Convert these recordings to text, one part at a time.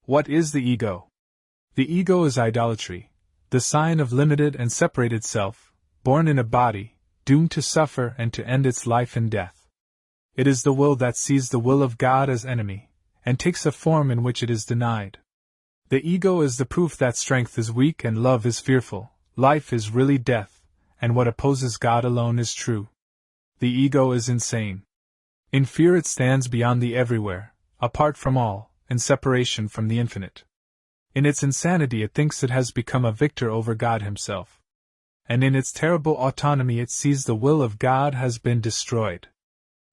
What is the ego? The ego is idolatry, the sign of limited and separated self, born in a body, doomed to suffer and to end its life in death. It is the will that sees the will of God as enemy, and takes a form in which it is denied. The ego is the proof that strength is weak and love is fearful, life is really death, and what opposes God alone is true. The ego is insane. In fear it stands beyond the everywhere, apart from all, in separation from the infinite. In its insanity it thinks it has become a victor over God himself. And in its terrible autonomy it sees the will of God has been destroyed.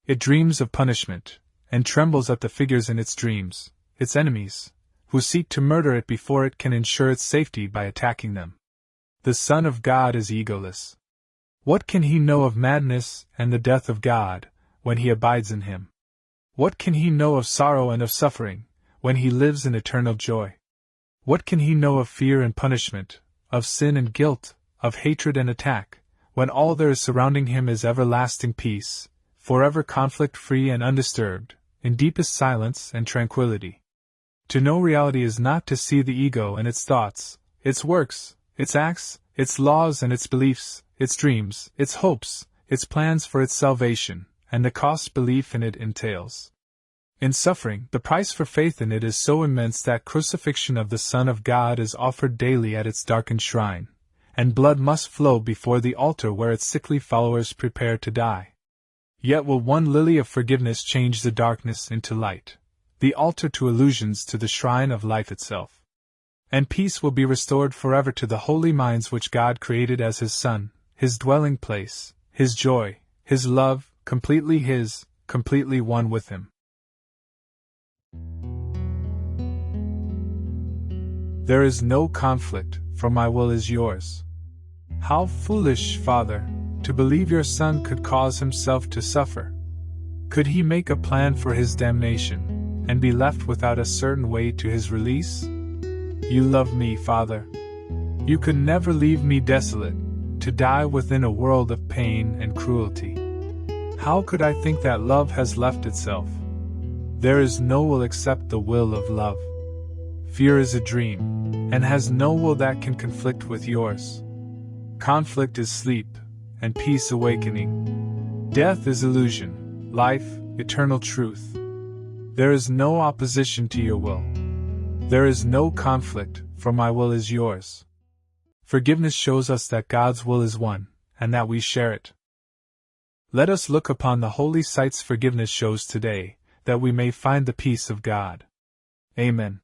It dreams of punishment, and trembles at the figures in its dreams, its enemies, who seek to murder it before it can ensure its safety by attacking them. The Son of God is egoless. What can he know of madness and the death of God, when he abides in him? What can he know of sorrow and of suffering, when he lives in eternal joy? What can he know of fear and punishment, of sin and guilt, of hatred and attack, when all there is surrounding him is everlasting peace, forever conflict-free and undisturbed, in deepest silence and tranquility? To know reality is not to see the ego and its thoughts, its works, its acts, its laws and its beliefs, its dreams, its hopes, its plans for its salvation, and the cost belief in it entails. In suffering, the price for faith in it is so immense that crucifixion of the Son of God is offered daily at its darkened shrine, and blood must flow before the altar where its sickly followers prepare to die. Yet will one lily of forgiveness change the darkness into light, the altar to illusions to the shrine of life itself. And peace will be restored forever to the holy minds which God created as His Son, His dwelling place, His joy, His love, completely His, completely one with Him. There is no conflict, for my will is yours. How foolish, Father, to believe your Son could cause himself to suffer. Could he make a plan for his damnation, and be left without a certain way to his release? You love me, Father. You could never leave me desolate, to die within a world of pain and cruelty. How could I think that love has left itself? There is no will except the will of love. Fear is a dream, and has no will that can conflict with yours. Conflict is sleep, and peace awakening. Death is illusion, life, eternal truth. There is no opposition to your will. There is no conflict, for my will is yours. Forgiveness shows us that God's will is one, and that we share it. Let us look upon the holy sights forgiveness shows today, that we may find the peace of God. Amen.